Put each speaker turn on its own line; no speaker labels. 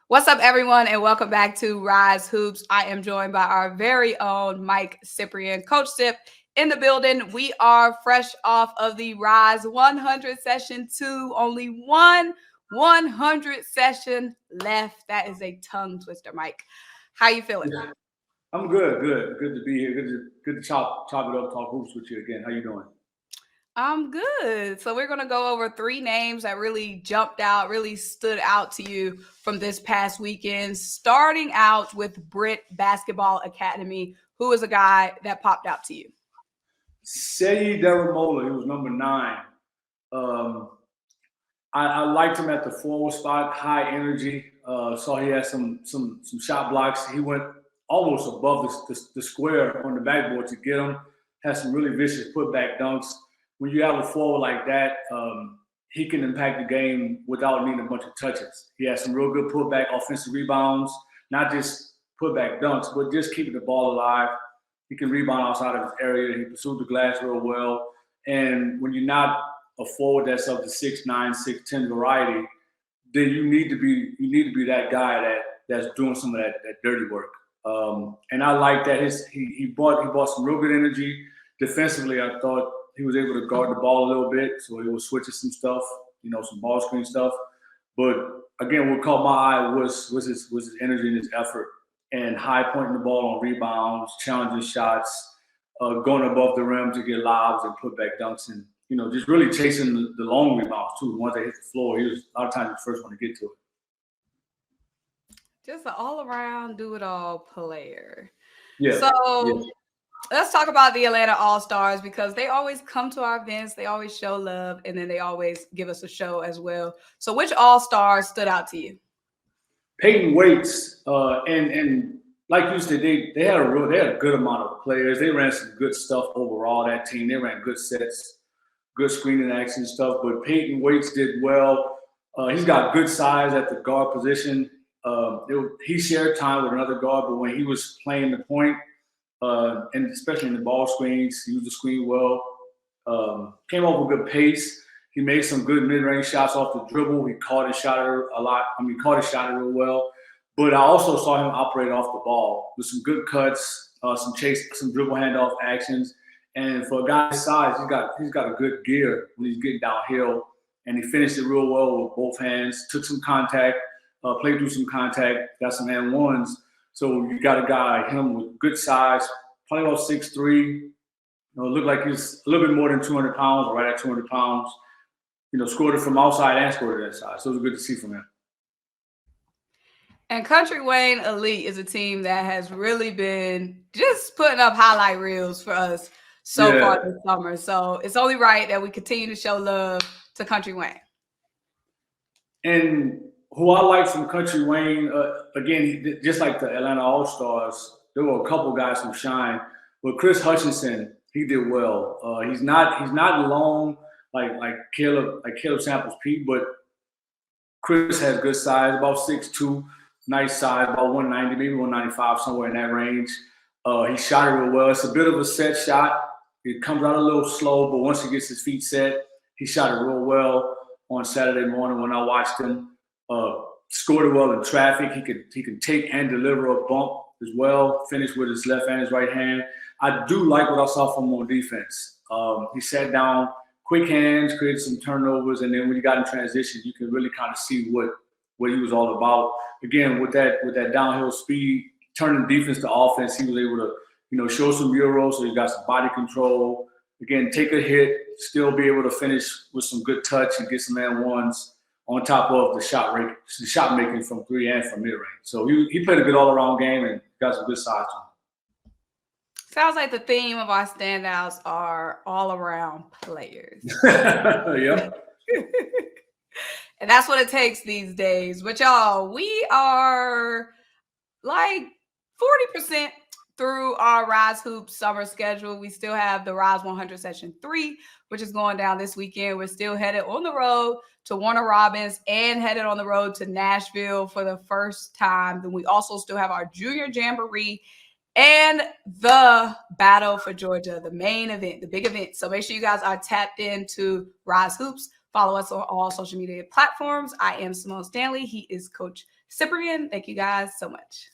What's up, everyone, and welcome back to RYZE Hoops. I am joined by our very own Mike Cyprien, Coach Sip, in the building. We are fresh off of the RYZE 100 session 2. Only one 100 session left. That is a tongue twister, Mike. How you feeling?
Yeah. I'm good. Good to be here. Good to chop it up, talk hoops with you again. How you doing?
I'm good. So we're going to go over 3 names that really jumped out, really stood out to you from this past weekend, starting out with Britt Basketball Academy. Who is a guy that popped out to you?
Seyi Daramola, he was number 9. I liked him at the forward spot, high energy. Saw he had some shot blocks. He went almost above the square on the backboard to get him. Had some really vicious putback dunks. When you have a forward like that, he can impact the game without needing a bunch of touches. He has some real good putback offensive rebounds, not just putback dunks, but just keeping the ball alive. He can rebound outside of his area. He pursued the glass real well. And when you're not a forward that's of the 6'9", 6'10" variety, then you need to be that guy that's doing some of that dirty work. And I like that he brought some real good energy. Defensively, I thought he was able to guard the ball a little bit, so he was switching some stuff, some ball screen stuff. But again, what caught my eye was his energy and his effort, and high pointing the ball on rebounds, challenging shots, going above the rim to get lobs and put back dunks, and just really chasing the long rebounds too. The ones that hit the floor, he was a lot of times the first one to get to it.
Just an all-around, do-it-all player.
Yeah.
So let's talk about the Atlanta Allstars, because they always come to our events, they always show love, and then they always give us a show as well. So which All-Stars stood out to you?
Payton Waits, and like you said, they had a good amount of players. They ran some good stuff overall. That team, they ran good sets, good screening action stuff. But Payton Waits did well. He's got good size at the guard position. He shared time with another guard, but when he was playing the point, and especially in the ball screens, he used the screen well. Came off with good pace. He made some good mid-range shots off the dribble. He caught and shot it a lot. Caught and shot it real well. But I also saw him operate off the ball with some good cuts, some dribble handoff actions. And for a guy his size, he's got a good gear when he's getting downhill. And he finished it real well with both hands. Took some contact, played through some contact, got some and ones. So you got a guy, him with good size, probably about 6'3". Looked like he's a little bit more than 200 pounds, or right at 200 pounds. Scored it from outside and scored it inside. So it was good to see from him.
And Kountry Wayne Elite is a team that has really been just putting up highlight reels for us so far this summer. So it's only right that we continue to show love to Kountry Wayne.
And who I like from Kountry Wayne, again, just like the Atlanta All-Stars, there were a couple guys who shine. But Chris Hutchinson, he did well. He's not long like Caleb Samples Pete, but Chris has good size, about 6'2", nice size, about 190, maybe 195, somewhere in that range. He shot it real well. It's a bit of a set shot. It comes out a little slow, but once he gets his feet set, he shot it real well on Saturday morning when I watched him. Scored it well in traffic. He can take and deliver a bump as well. Finish with his left and his right hand. I do like what I saw from him on defense. He sat down, quick hands, created some turnovers, and then when he got in transition, you can really kind of see what he was all about. Again, with that downhill speed, turning defense to offense, he was able to show some euros. So he got some body control. Again, take a hit, still be able to finish with some good touch and get some and ones on top of the shot making from 3 and from mid range. So he played a good all around game and got some good size to him.
Sounds like the theme of our standouts are all around players.
Yeah.
And that's what it takes these days. But y'all, we are like 40% through our RYZE Hoops summer schedule. We still have the RYZE 100 Session 3, which is going down this weekend. We're still headed on the road to Warner Robins and headed on the road to Nashville for the first time. Then we also still have our Junior Jamboree and the Battle for Georgia, the main event, the big event. So make sure you guys are tapped into RYZE Hoops. Follow us on all social media platforms. I am Simone Stanley. He is Coach Cyprien, thank you guys so much.